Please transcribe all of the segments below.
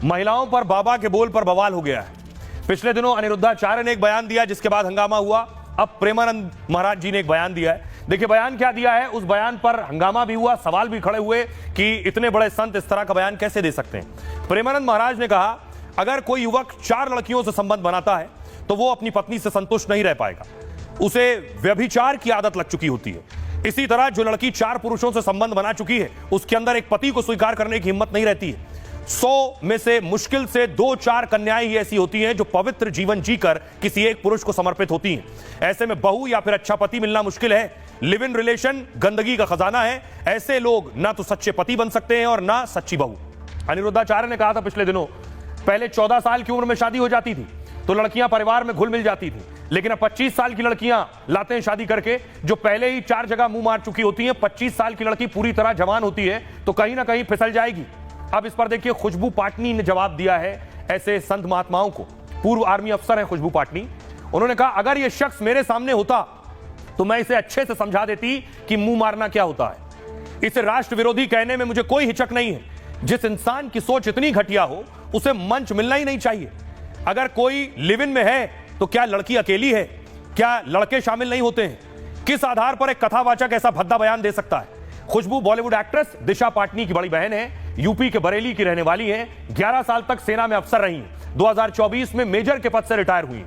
महिलाओं पर बाबा के बोल पर बवाल हो गया है। पिछले दिनों अनिरुद्धाचार्य ने एक बयान दिया जिसके बाद हंगामा हुआ। अब प्रेमानंद महाराज जी ने एक बयान दिया है। देखिए बयान क्या दिया है। उस बयान पर हंगामा भी हुआ, सवाल भी खड़े हुए कि इतने बड़े संत इस तरह का बयान कैसे दे सकते हैं। प्रेमानंद महाराज ने कहा, अगर कोई युवक 4 लड़कियों से संबंध बनाता है तो वो अपनी पत्नी से संतुष्ट नहीं रह पाएगा, उसे व्यभिचार की आदत लग चुकी होती है। इसी तरह जो लड़की 4 पुरुषों से संबंध बना चुकी है उसके अंदर एक पति को स्वीकार करने की हिम्मत नहीं रहती है। 100 में से मुश्किल से 2-4 कन्याएं ही ऐसी होती हैं जो पवित्र जीवन जीकर किसी एक पुरुष को समर्पित होती हैं। ऐसे में बहू या फिर अच्छा पति मिलना मुश्किल है। लिव इन रिलेशन गंदगी का खजाना है। ऐसे लोग ना तो सच्चे पति बन सकते हैं और ना सच्ची बहू। अनिरुद्धाचार्य ने कहा था पिछले दिनों, पहले 14 साल की उम्र में शादी हो जाती थी तो लड़कियां परिवार में घुल मिल जाती थी, लेकिन अब 25 साल की लड़कियां लाते हैं शादी करके जो पहले ही 4 जगह मुंह मार चुकी होती हैं। 25 साल की लड़की पूरी तरह जवान होती है तो कहीं ना कहीं फिसल जाएगी। अब इस पर देखिए खुशबू पाटनी ने जवाब दिया है ऐसे संत महात्माओं को। पूर्व आर्मी अफसर है खुशबू पाटनी। उन्होंने कहा, अगर यह शख्स मेरे सामने होता तो मैं इसे अच्छे से समझा देती कि मुंह मारना क्या होता है। इसे राष्ट्र विरोधी कहने में मुझे कोई हिचक नहीं है। जिस इंसान की सोच इतनी घटिया हो उसे मंच मिलना ही नहीं चाहिए। अगर कोई लिव इन में है तो क्या लड़की अकेली है? क्या लड़के शामिल नहीं होते हैं? किस आधार पर एक कथावाचक ऐसा भद्दा बयान दे सकता है? खुशबू बॉलीवुड एक्ट्रेस दिशा पाटनी की बड़ी बहन है। यूपी के बरेली की रहने वाली है। 11 साल तक सेना में अफसर रही हैं। 2024 में मेजर के पद से रिटायर हुई।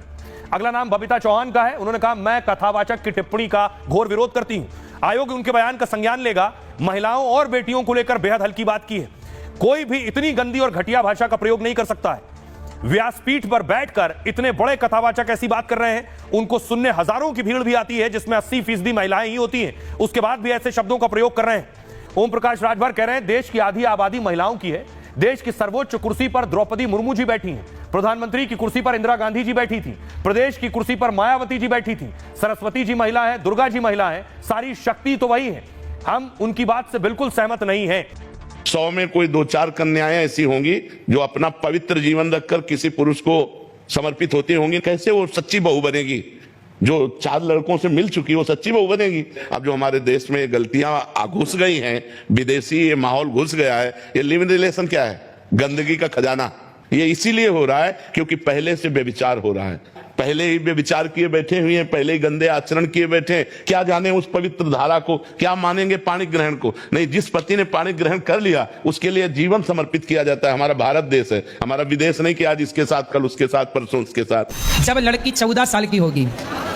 अगला नाम बबीता चौहान का है। उन्होंने कहा, मैं कथावाचक की टिप्पणी का घोर विरोध करती हूं। आयोग उनके बयान का संज्ञान लेगा। महिलाओं और बेटियों को लेकर बेहद हल्की बात की है। कोई भी इतनी गंदी और घटिया भाषा का प्रयोग नहीं कर सकता है। व्यासपीठ पर बैठकर इतने बड़े कथावाचक ऐसी बात कर रहे हैं, उनको सुनने हजारों की भीड़ भी आती है जिसमें 80% महिलाएं ही होती हैं। उसके बाद भी ऐसे शब्दों का प्रयोग कर रहे हैं। ओम प्रकाश राजभर कह रहे हैं, देश की आधी आबादी महिलाओं की है। देश की सर्वोच्च कुर्सी पर द्रौपदी मुर्मू जी बैठी हैं। प्रधानमंत्री की कुर्सी पर इंदिरा गांधी जी बैठी थी। प्रदेश की कुर्सी पर मायावती जी बैठी थी। सरस्वती जी महिला है, दुर्गा जी महिला है, सारी शक्ति तो वही है। हम उनकी बात से बिल्कुल सहमत नहीं है। 100 में कोई 2-4 कन्याएं ऐसी होंगी जो अपना पवित्र जीवन रखकर किसी पुरुष को समर्पित होती होंगी। कैसे वो सच्ची बहू बनेगी? जो 4 लड़कों से मिल चुकी वो सच्ची बहू बनेगी? अब जो हमारे देश में गलतियां घुस गई हैं, विदेशी ये माहौल घुस गया है, ये लिव इन रिलेशन क्या है? गंदगी का खजाना। ये इसीलिए हो रहा है क्योंकि पहले से व्यभिचार हो रहा है। पहले ही व्यभिचार किए बैठे हुए हैं, पहले ही गंदे आचरण किए बैठे हैं। क्या जाने उस पवित्र धारा को, क्या मानेंगे पाणी ग्रहण को? नहीं, जिस पति ने पाणी ग्रहण कर लिया उसके लिए जीवन समर्पित किया जाता है। हमारा भारत देश है, हमारा विदेश नहीं कि आज इसके साथ, कल उसके साथ, परसों उसके साथ। जब लड़की 14 साल की होगी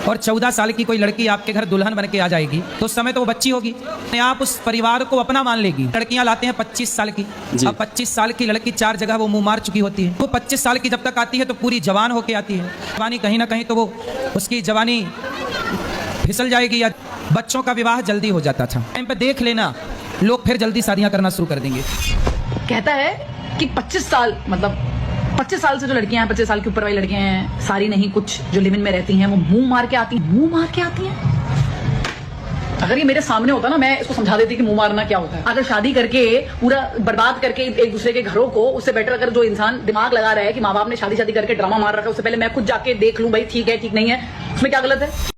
और 14 साल की कोई लड़की आपके घर दुल्हन बन के आ जाएगी तो उस समय तो वो बच्ची होगी, आप उस परिवार को अपना मान लेगी। लड़कियां लाते हैं 25 साल की। अब 25 साल की लड़की 4 जगह वो मुंह मार चुकी होती है। वो 25 साल की जब तक आती है तो पूरी जवान होके आती है। जवानी कहीं ना कहीं तो वो उसकी जवानी फिसल जाएगी या बच्चों का विवाह जल्दी हो जाता था। टाइम पे देख लेना, लोग फिर जल्दी शादियां करना शुरू कर देंगे। कहता है कि 25 साल मतलब 25 साल से जो लड़कियां हैं, 25 साल के ऊपर वाली लड़कियां हैं, सारी नहीं, कुछ जो लिव इन में रहती हैं वो मुंह मार के आती हैं। अगर ये मेरे सामने होता ना, मैं इसको समझा देती कि मुंह मारना क्या होता है। अगर शादी करके पूरा बर्बाद करके एक दूसरे के घरों को, उससे बेटर अगर जो इंसान दिमाग लगा रहा है कि माँ बाप ने शादी करके ड्रामा मार रखा है, उससे पहले मैं खुद जाके देख लूं भाई ठीक है ठीक नहीं है, उसमें क्या गलत है?